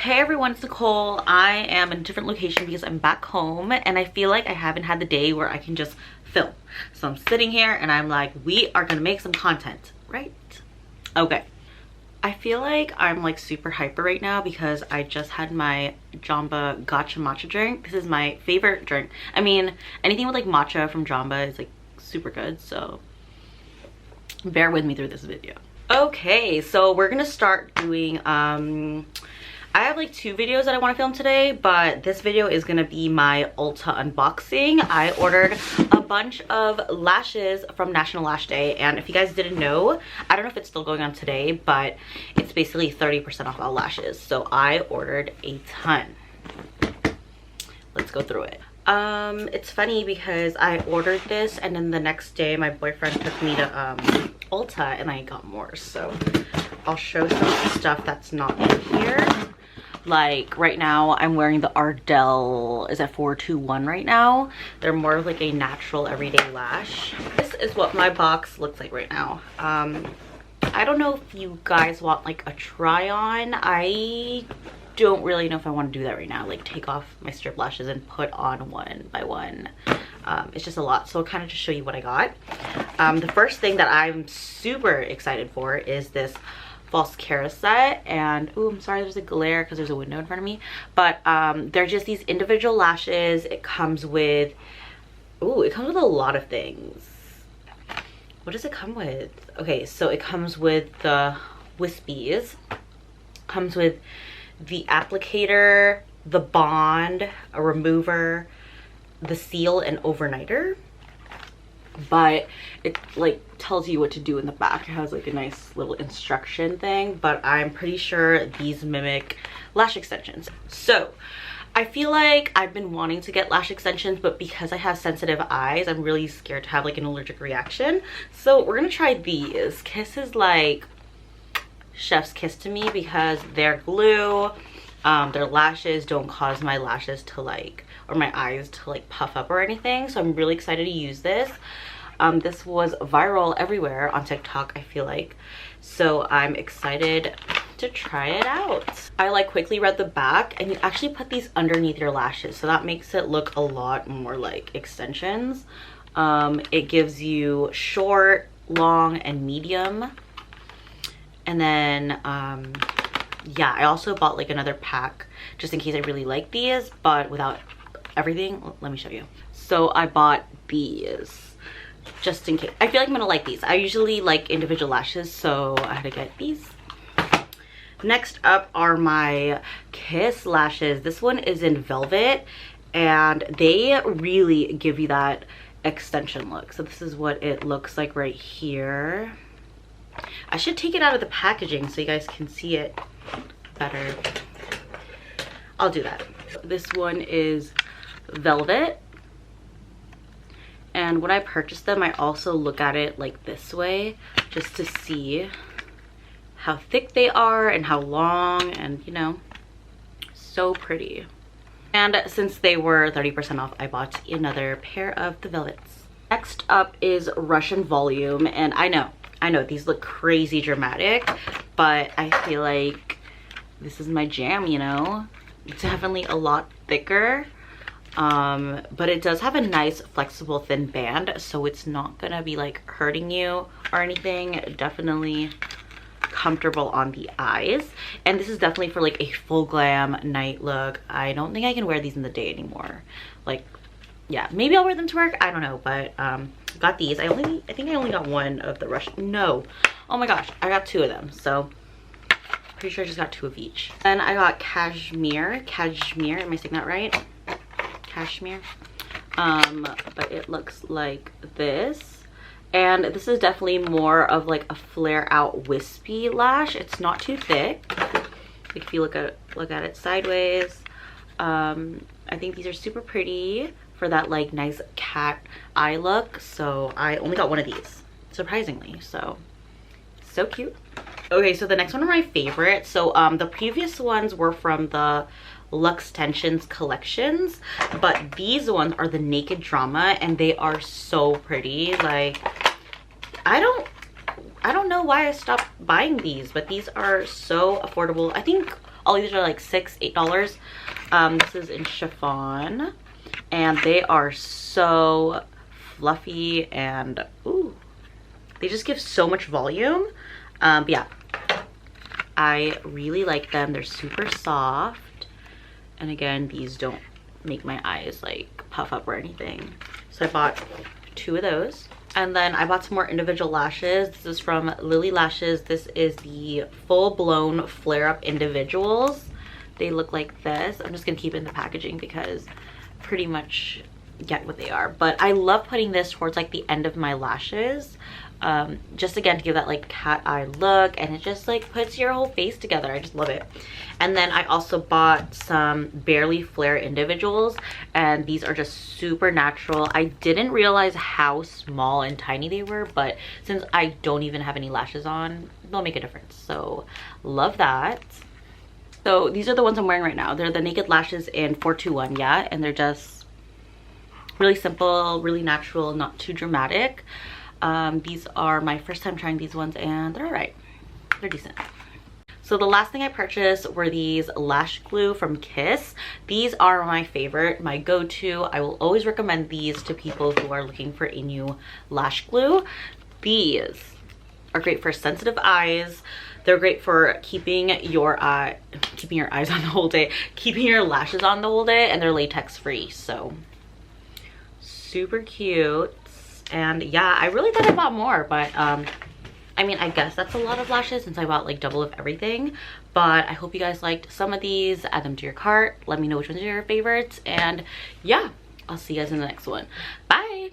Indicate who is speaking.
Speaker 1: Hey everyone, it's Nicole. I am in a different location because I'm back home and I feel like I haven't had the day where I can just film. So I'm sitting here and I'm like, we are gonna make some content, right? Okay. I feel like I'm like super hyper right now because I just had my Jamba Gotcha matcha drink. This is my favorite drink. I mean, anything with like matcha from Jamba is like super good, so bear with me through this video. Okay, so we're gonna start doing I have like two videos that I want to film today, but this video is gonna be my Ulta unboxing. I ordered a bunch of lashes from National Lash Day, and if you guys didn't know, I don't know if it's still going on today, but it's basically 30% off all lashes. So I ordered a ton. Let's go through it. It's funny because I ordered this and then the next day my boyfriend took me to Ulta and I got more. So I'll show some of the stuff that's not in here. Like right now I'm wearing the Ardell, is that 421 right now? They're more of like a natural everyday lash. This is what my box looks like right now. I don't know if you guys want like a try on. I don't really know if I want to do that right now, like take off my strip lashes and put on one by one. It's just a lot, so I'll kind of just show you what I got. The first thing that I'm super excited for is this Falscara set, and oh, I'm sorry there's a glare because there's a window in front of me, but they're just these individual lashes. It comes with, oh, it comes with a lot of things. What does it come with? Okay, so it comes with the wispies, comes with the applicator, the bond, a remover, the seal, and overnighter. But it like tells you what to do in the back. It has like a nice little instruction thing, but I'm pretty sure these mimic lash extensions. So I feel like I've been wanting to get lash extensions, but because I have sensitive eyes, I'm really scared to have like an allergic reaction. So we're gonna try these. Kiss is like chef's kiss to me because they're glue. Their lashes don't cause my lashes to like, or my eyes to like puff up or anything. So I'm really excited to use this. This was viral everywhere on TikTok, I feel like. So I'm excited to try it out. I like quickly read the back, and you actually put these underneath your lashes. So that makes it look a lot more like extensions. It gives you short, long, and medium. And then, yeah, I also bought like another pack just in case I really like these, but without everything. Let me show you. So I bought these just in case. I feel like I'm gonna like these. I usually like individual lashes, so I had to get these. Next up are my Kiss lashes. This one is in velvet, and they really give you that extension look. So this is what it looks like right here. I should take it out of the packaging so you guys can see it better. I'll do that. This one is velvet, and when I purchased them, I also look at it like this way just to see how thick they are and how long, and you know, so pretty. And since they were 30% off, I bought another pair of the velvets. Next up is Russian Volume, and I know these look crazy dramatic, but I feel like this is my jam, you know? It's definitely a lot thicker, but it does have a nice flexible thin band, so it's not gonna be like hurting you or anything. Definitely comfortable on the eyes, and this is definitely for like a full glam night look. I don't think I can wear these in the day anymore. Like, yeah, maybe I'll wear them to work, I don't know, but got these. I think I only got one of the Russian, no, oh my gosh, I got two of them, so pretty sure I just got two of each. Then I got Cashmere, am I saying that right? Cashmere. But it looks like this, and this is definitely more of like a flare out wispy lash. It's not too thick. Like if you look at it sideways, I think these are super pretty for that like nice cat eye look. So I only got one of these, surprisingly, so cute. Okay, so the next one are my favorite. So the previous ones were from the Luxe Tensions collections, but these ones are the Naked Drama, and they are so pretty. Like, I don't know why I stopped buying these, but these are so affordable. I think All these are like $6, $8. This is in chiffon, and they are so fluffy and ooh, they just give so much volume. But yeah, I really like them. They're super soft, and again, these don't make my eyes like puff up or anything. So I bought 2 of those. And then I bought some more individual lashes. This is from Lily Lashes. This is the full-blown flare-up individuals. They look like this. I'm just gonna keep it in the packaging because pretty much get what they are. But I love putting this towards like the end of my lashes. Just again to give that like cat eye look, and it just like puts your whole face together. I just love it. And then I also bought some Barely Flare individuals, and these are just super natural. I didn't realize how small and tiny they were, but since I don't even have any lashes on, they'll make a difference. So love that. So these are the ones I'm wearing right now. They're the Naked Lashes in 421, yeah, and they're just really simple, really natural, not too dramatic. These are my first time trying these ones, and they're all right. They're decent. So the last thing I purchased were these lash glue from Kiss. These are my favorite, my go-to. I will always recommend these to people who are looking for a new lash glue. These are great for sensitive eyes. They're great for keeping your eyes on the whole day, keeping your lashes on the whole day, and they're latex free. So super cute. And yeah, I really thought I bought more, but I mean, I guess that's a lot of lashes since I bought like double of everything. But I hope you guys liked some of these. Add them to your cart. Let me know which ones are your favorites. And yeah, I'll see you guys in the next one. Bye.